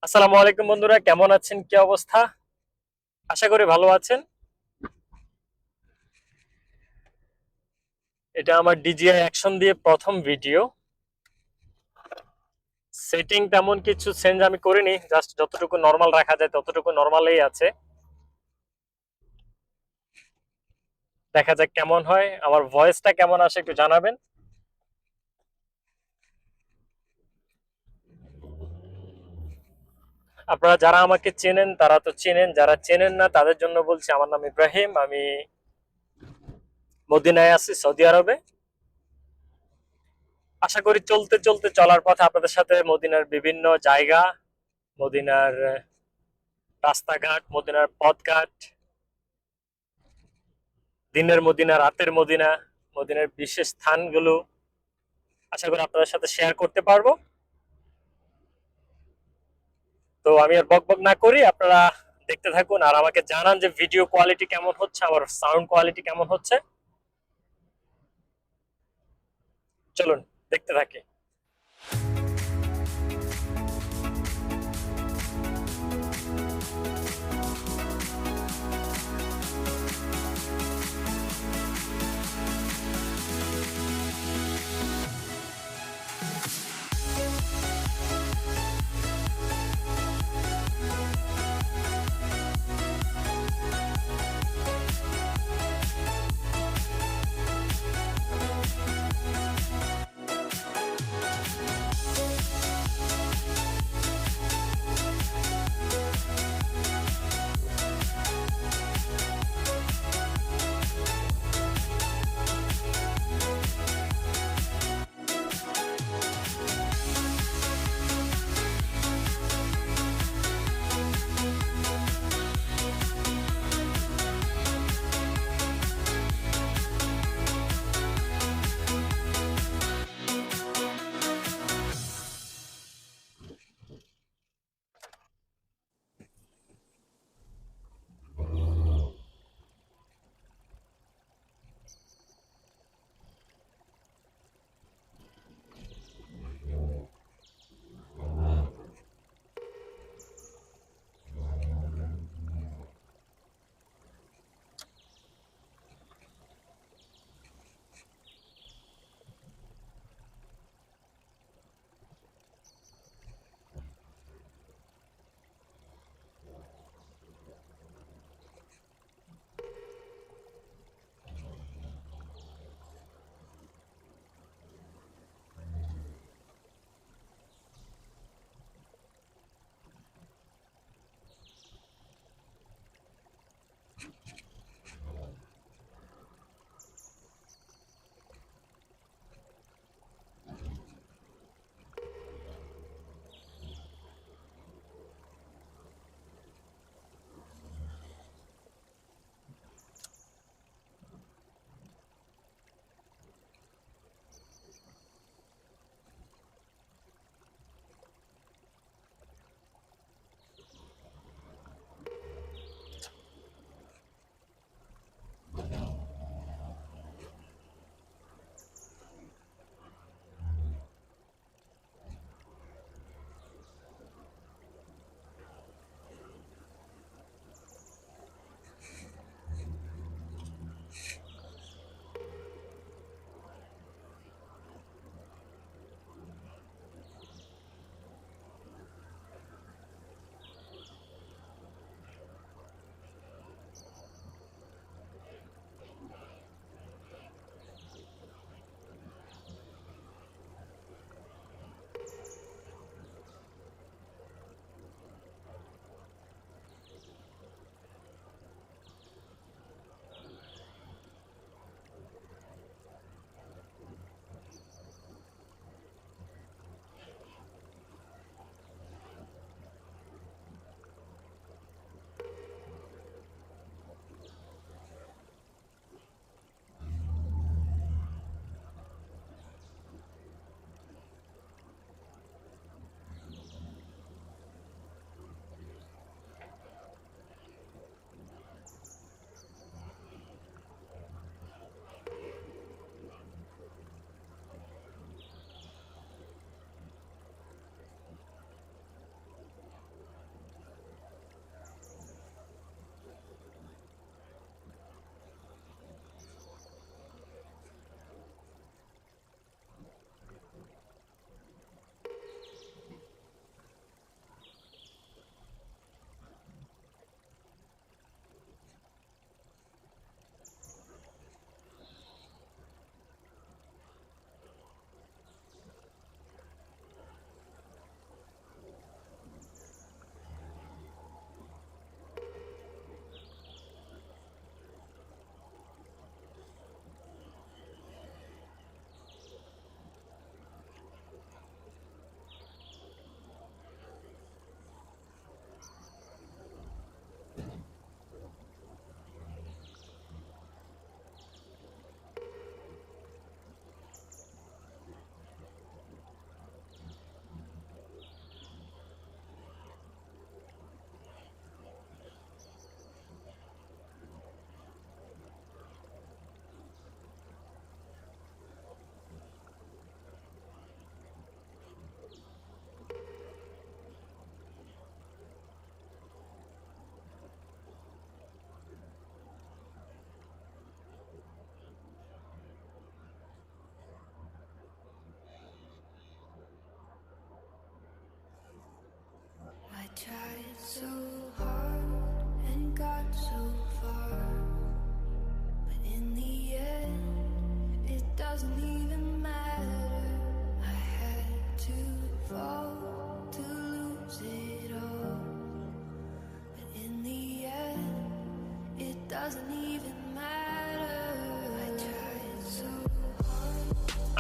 আসসালামু আলাইকুম বন্ধুরা, কেমন আছেন? কি অবস্থা? আশা করি ভালো আছেন। এটা আমার ডিজিআই অ্যাকশন দিয়ে প্রথম ভিডিও। সেটিং তেমন কিছু চেঞ্জ আমি করিনি, জাস্ট যতটুকু নর্মাল রাখা যায় ততটুকু নর্মালেই আছে। দেখা যাক কেমন হয়, আমার ভয়েসটা কেমন আসে একটু জানাবেন। আপনারা যারা আমাকে চেনেন তারা তো চেনেন, যারা চেনেন না তাদের জন্য বলছি, আমার নাম ইব্রাহিম, আমি মদিনায় আছি, সৌদি আরবে। আশা করি চলতে চলতে চলার পথে আপনাদের সাথে মদিনার বিভিন্ন জায়গা, মদিনার রাস্তাঘাট, মদিনার পথঘাট, দিনের মদিনা, রাতের মদিনা, মদিনার বিশেষ স্থানগুলো আশা করি আপনাদের সাথে শেয়ার করতে পারবো। তো আমি আর বকবক না করি, আপনারা দেখতে থাকুন আর আমাকে জানান যে ভিডিও কোয়ালিটি কেমন হচ্ছে, আমার সাউন্ড কোয়ালিটি কেমন হচ্ছে। চলুন দেখতে থাকি।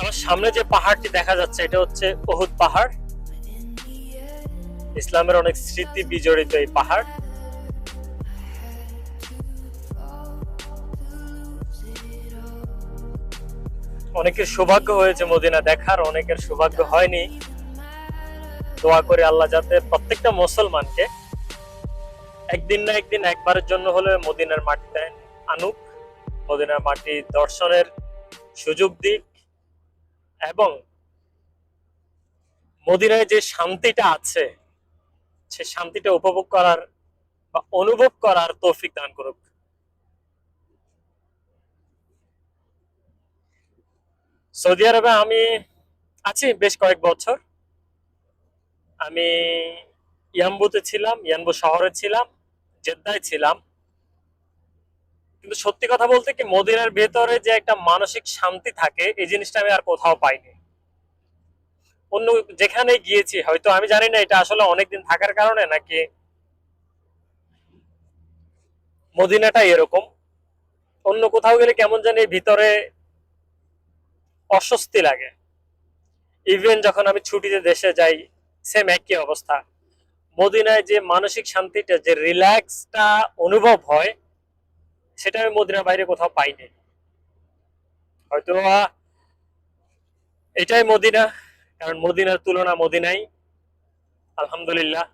আমার সামনে যে পাহাড়টি দেখা যাচ্ছে এটা হচ্ছে উহুদ পাহাড়। ইসলামের অনেক স্মৃতি বিজড়িত এই পাহাড়। অনেকের সৌভাগ্য হয়েছে মদিনা দেখার, অনেকের সৌভাগ্য হয়নি। দোয়া করে আল্লাহ যাতে প্রত্যেকটা মুসলমানকে একদিন না একদিন একবারের জন্য হলে মদিনার মাটিতে আনুক, মদিনার মাটি দর্শনের সুযোগ দিক, এবং মদিনায় যে শান্তিটা আছে সে শান্তিটা উপভোগ করার বা অনুভব করার তৌফিক দান করুক। সৌদি আরবে আমি আছি বেশ কয়েক বছর। আমি ইয়াম্বুতে ছিলাম, ইয়াম্বু শহরে ছিলাম, জেদ্দায় ছিলাম। কিন্তু সত্যি কথা বলতে কি, মদিনার ভেতরে যে একটা মানসিক শান্তি থাকে এই জিনিসটা আমি আর কোথাও পাইনি। অন্য যেখানে গিয়েছি, হয়তো আমি জানি না এটা আসলে অনেকদিন থাকার কারণে নাকি মদিনাটা এরকম, অন্য কোথাও গেলে কেমন জানি ভিতরে অস্বস্তি লাগে। ইভেন যখন আমি ছুটিতে দেশে যাই সেম একই অবস্থা। মদিনায় যে মানসিক শান্তিটা, যে রিল্যাক্সটা অনুভব হয় সেটা আমি মদিনার বাইরে কোথাও পাইনি। হয়তো এটাই মদিনা, কারণ মদিনার তুলনা মদিনাই। আলহামদুলিল্লাহ।